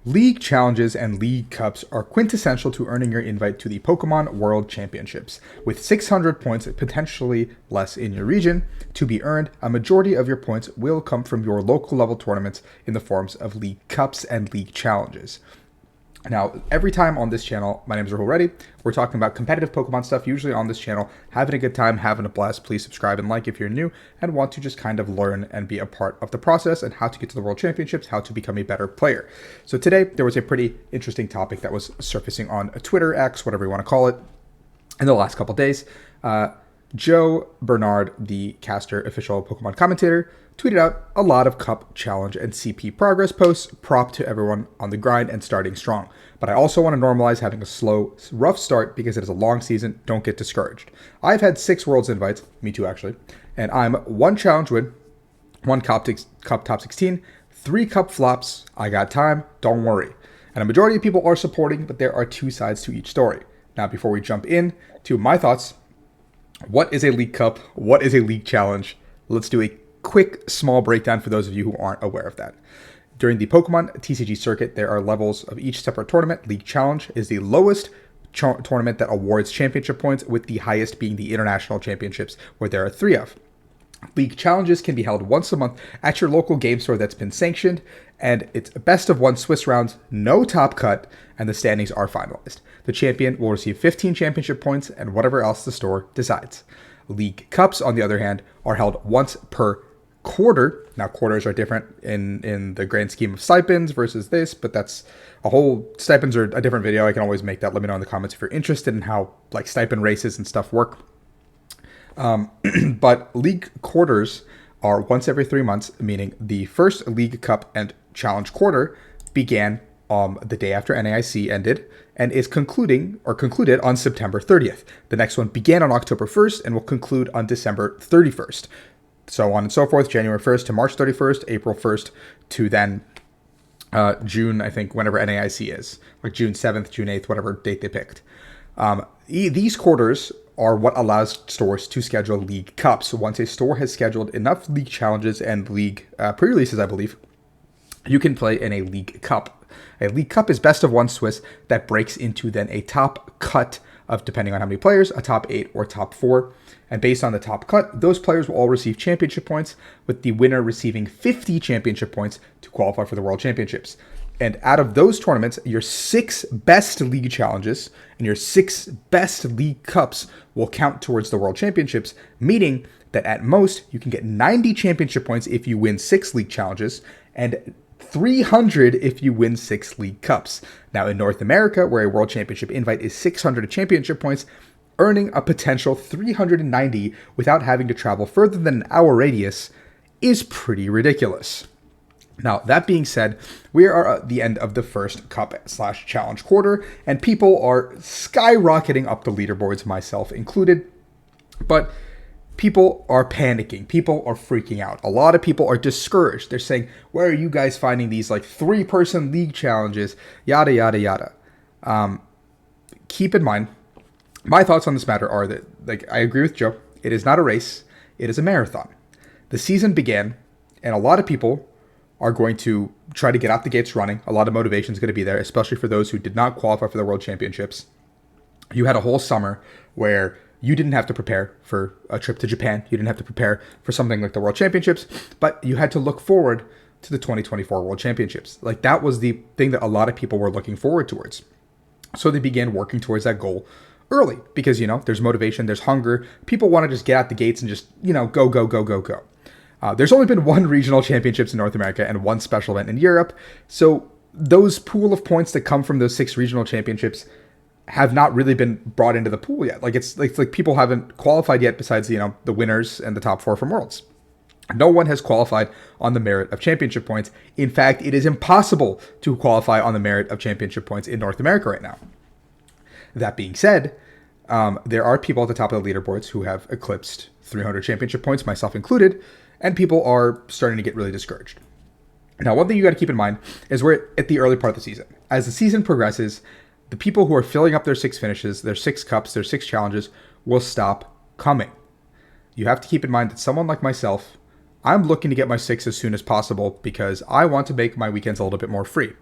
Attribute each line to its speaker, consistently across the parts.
Speaker 1: League challenges and league cups are quintessential to earning your invite to the Pokemon World Championships. With 600 points, potentially less in your region, to be earned, a majority of your points will come from your local level tournaments in the forms of league cups and league challenges. Now, every time on this channel, my name is Rahul Reddy. We're talking about competitive Pokemon stuff, usually on this channel, having a good time, having a blast. Please subscribe and like if you're new and want to just kind of learn and be a part of the process and how to get to the World Championships, how to become a better player. So today, there was a pretty interesting topic that was surfacing on Twitter, X, whatever you want to call it, in the last couple days. Joe Bernard, the caster official Pokemon commentator, tweeted out a lot of Cup Challenge and CP progress posts, prop to everyone on the grind and starting strong. But I also want to normalize having a slow, rough start because it is a long season. Don't get discouraged. I've had 6 Worlds invites, me too actually, and I'm 1 challenge win, 1 Cup top 16, 3 Cup flops. I got time, don't worry. And a majority of people are supporting, but there are 2 sides to each story. Now, before we jump in to my thoughts, what is a League Cup? What is a League Challenge? Let's do a quick, small breakdown for those of you who aren't aware of that. During the Pokemon TCG circuit, there are levels of each separate tournament. League Challenge is the lowest tournament that awards championship points, with the highest being the International Championships, where there are 3 of. League challenges can be held once a month at your local game store that's been sanctioned, and it's best of 1 Swiss rounds, no top cut, and the standings are finalized. The champion will receive 15 championship points and whatever else the store decides. League cups, on the other hand, are held once per quarter. Now, quarters are different in the grand scheme of stipends versus this, but that's a whole, stipends are a different video. I can always make that. Let me know in the comments if you're interested in how like stipend races and stuff work. But league quarters are once every 3 months, meaning the first League Cup and Challenge quarter began the day after NAIC ended and is concluded on September 30th. The next one began on October 1st and will conclude on December 31st. So on and so forth, January 1st to March 31st, April 1st to then June, I think, whenever NAIC is, like June 7th, June 8th, whatever date they picked. These quarters are what allows stores to schedule League Cups. Once a store has scheduled enough League Challenges and League pre-releases, I believe, you can play in a League Cup. A League Cup is best of 1 Swiss that breaks into then a top cut of, depending on how many players, a top 8 or top 4. And based on the top cut, those players will all receive championship points, with the winner receiving 50 championship points to qualify for the World Championships. And out of those tournaments, your 6 best League Challenges and your 6 best League Cups will count towards the World Championships, meaning that at most, you can get 90 championship points if you win 6 League Challenges, and 300 if you win 6 League Cups. Now, in North America, where a World Championship invite is 600 championship points, earning a potential 390 without having to travel further than an hour radius is pretty ridiculous. Now, that being said, we are at the end of the first Cup/Challenge quarter, and people are skyrocketing up the leaderboards, myself included. But people are panicking. People are freaking out. A lot of people are discouraged. They're saying, where are you guys finding these like 3-person league challenges? Yada, yada, yada. Keep in mind, my thoughts on this matter are that, like, I agree with Joe. It is not a race. It is a marathon. The season began, and a lot of people are going to try to get out the gates running. A lot of motivation is going to be there, especially for those who did not qualify for the World Championships. You had a whole summer where you didn't have to prepare for a trip to Japan. You didn't have to prepare for something like the World Championships, but you had to look forward to the 2024 World Championships. Like, that was the thing that a lot of people were looking forward towards. So they began working towards that goal early because, there's motivation, there's hunger. People want to just get out the gates and just, go, go, go, go, go. There's only been 1 regional championships in North America and 1 special event in Europe. So those pool of points that come from those 6 regional championships have not really been brought into the pool yet. It's like people haven't qualified yet besides, the winners and the top 4 from Worlds. No one has qualified on the merit of championship points. In fact, it is impossible to qualify on the merit of championship points in North America right now. That being said, there are people at the top of the leaderboards who have eclipsed 300 championship points, myself included, and people are starting to get really discouraged. Now, one thing you got to keep in mind is we're at the early part of the season. As the season progresses, the people who are filling up their 6 finishes, their 6 cups, their 6 challenges will stop coming. You have to keep in mind that someone like myself, I'm looking to get my 6 as soon as possible because I want to make my weekends a little bit more free.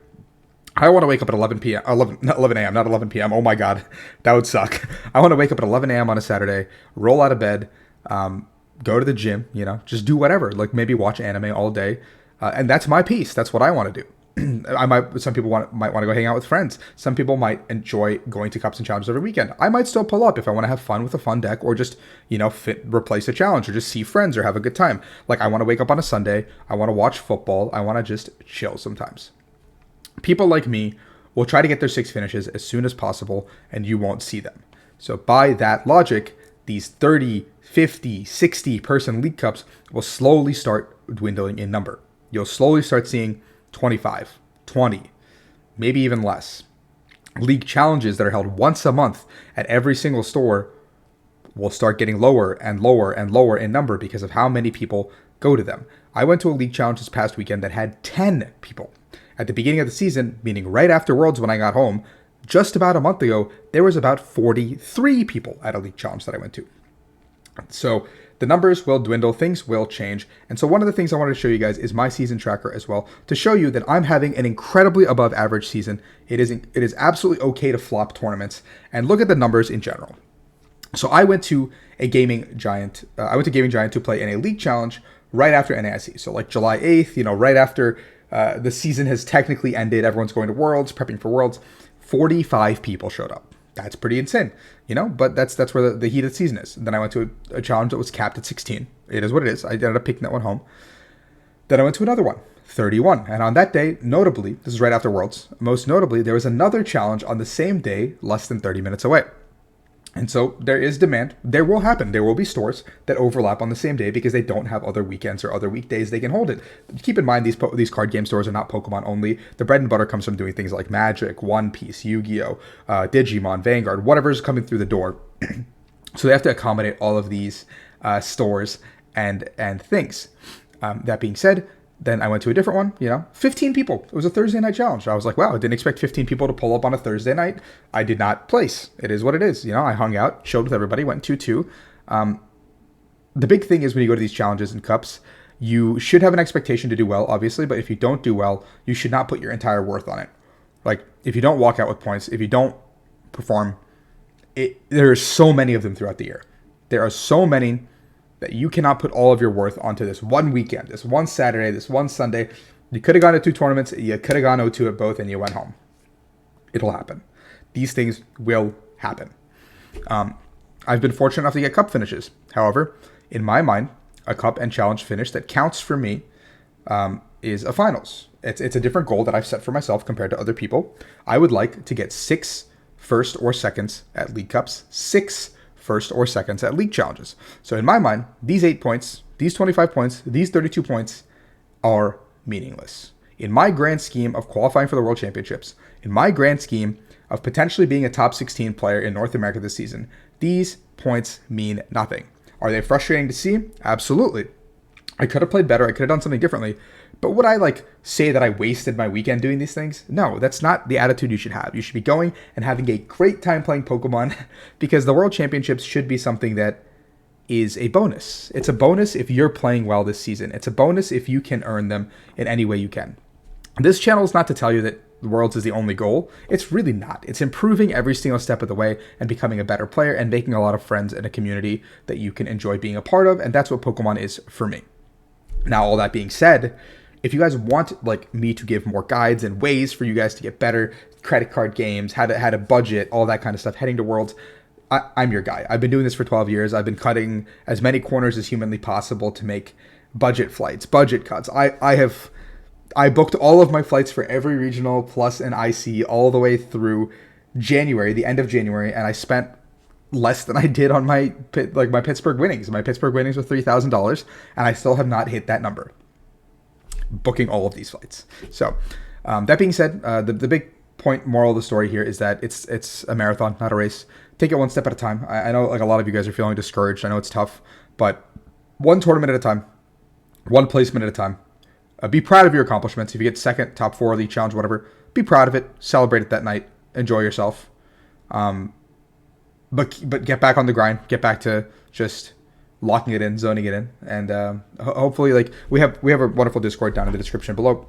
Speaker 1: I want to wake up at 11 p.m. 11, not 11 a.m. Not 11 p.m. Oh my god, that would suck. I want to wake up at 11 a.m. on a Saturday, roll out of bed, go to the gym. Just do whatever. Like maybe watch anime all day, and that's my piece. That's what I want to do. Some people might want to go hang out with friends. Some people might enjoy going to cups and challenges every weekend. I might still pull up if I want to have fun with a fun deck, or just replace a challenge, or just see friends or have a good time. Like I want to wake up on a Sunday. I want to watch football. I want to just chill sometimes. People like me will try to get their 6 finishes as soon as possible, and you won't see them. So by that logic, these 30, 50, 60 person league cups will slowly start dwindling in number. You'll slowly start seeing 25, 20, maybe even less. League challenges that are held once a month at every single store will start getting lower and lower and lower in number because of how many people go to them. I went to a league challenge this past weekend that had 10 people. At the beginning of the season, meaning right after Worlds when I got home, just about a month ago, there was about 43 people at a league challenge that I went to. So the numbers will dwindle, things will change. And so one of the things I wanted to show you guys is my season tracker as well, to show you that I'm having an incredibly above average season. It is absolutely okay to flop tournaments, and look at the numbers in general. So I went to Gaming Giant to play in a league challenge right after NAIC. So like July 8th, right after the season has technically ended, everyone's going to Worlds, prepping for Worlds. 45 people showed up. That's pretty insane, but that's where the heat of the season is. And then I went to a challenge that was capped at 16. It is what it is. I ended up picking that one home. Then I went to another one, 31. And on that day, notably, this is right after Worlds, most notably, there was another challenge on the same day, less than 30 minutes away. And so there is demand. There will happen. There will be stores that overlap on the same day because they don't have other weekends or other weekdays they can hold it. Keep in mind, these card game stores are not Pokemon only. The bread and butter comes from doing things like Magic, One Piece, Yu-Gi-Oh, Digimon, Vanguard, whatever is coming through the door. So they have to accommodate all of these stores and things. That being said, then I went to a different one, 15 people. It was a Thursday night challenge. I was like, wow, I didn't expect 15 people to pull up on a Thursday night. I did not place. It is what it is. I hung out, chilled with everybody, went 2-2. The big thing is when you go to these challenges and cups, you should have an expectation to do well, obviously, but if you don't do well, you should not put your entire worth on it. Like, if you don't walk out with points, if you don't perform, there are so many of them throughout the year. There are so many that you cannot put all of your worth onto this one weekend, this one Saturday, this one Sunday. You could have gone to 2 tournaments, you could have gone 0-2 at both, and you went home. It'll happen. These things will happen. I've been fortunate enough to get cup finishes. However, in my mind, a cup and challenge finish that counts for me is a finals. It's a different goal that I've set for myself compared to other people. I would like to get 6 first or seconds at league cups, 6 first or seconds at league challenges. So in my mind, these 8 points, these 25 points, these 32 points are meaningless. In my grand scheme of qualifying for the World Championships, in my grand scheme of potentially being a top 16 player in North America this season, these points mean nothing. Are they frustrating to see? Absolutely. I could have played better. I could have done something differently. But would I say that I wasted my weekend doing these things? No, that's not the attitude you should have. You should be going and having a great time playing Pokemon because the World Championships should be something that is a bonus. It's a bonus if you're playing well this season. It's a bonus if you can earn them in any way you can. This channel is not to tell you that the Worlds is the only goal. It's really not. It's improving every single step of the way and becoming a better player and making a lot of friends in a community that you can enjoy being a part of. And that's what Pokemon is for me. Now, all that being said, if you guys want me to give more guides and ways for you guys to get better, credit card games, how to budget, all that kind of stuff, heading to Worlds, I'm your guy. I've been doing this for 12 years. I've been cutting as many corners as humanly possible to make budget flights, budget cuts. I booked all of my flights for every regional plus an IC all the way through January, the end of January, and I spent less than I did on my Pittsburgh winnings. My Pittsburgh winnings were $3,000, and I still have not hit that number, booking all of these flights. So that being said, the big point moral of the story here is that it's a marathon, not a race. Take it one step at a time. I know a lot of you guys are feeling discouraged. I know it's tough, but one tournament at a time, one placement at a time. Be proud of your accomplishments. If you get second, top 4 league challenge, whatever, be proud of it. Celebrate it that night. Enjoy yourself. But get back on the grind. Get back to just locking it in, zoning it in, and hopefully, we have a wonderful Discord down in the description below.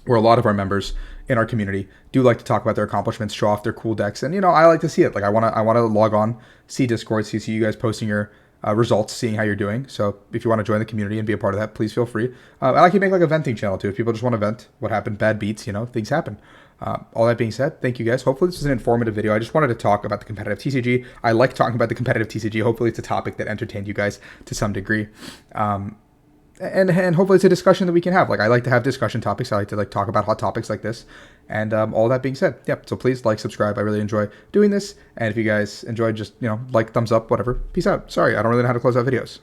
Speaker 1: where a lot of our members in our community do like to talk about their accomplishments, show off their cool decks, and I like to see it. Like I want to log on, see Discord, see you guys posting your results, seeing how you're doing. So if you want to join the community and be a part of that, please feel free. I like to make like a venting channel too. If people just want to vent what happened, bad beats, things happen. All that being said, thank you guys. Hopefully this was an informative video. I just wanted to talk about the competitive TCG. I like talking about the competitive TCG. Hopefully it's a topic that entertained you guys to some degree. And hopefully it's a discussion that we can have. Like, I like to have discussion topics. I like to like talk about hot topics like this. And all that being said, so please like, subscribe. I really enjoy doing this. And if you guys enjoyed, just like, thumbs up, whatever. Peace out. Sorry, I don't really know how to close out videos.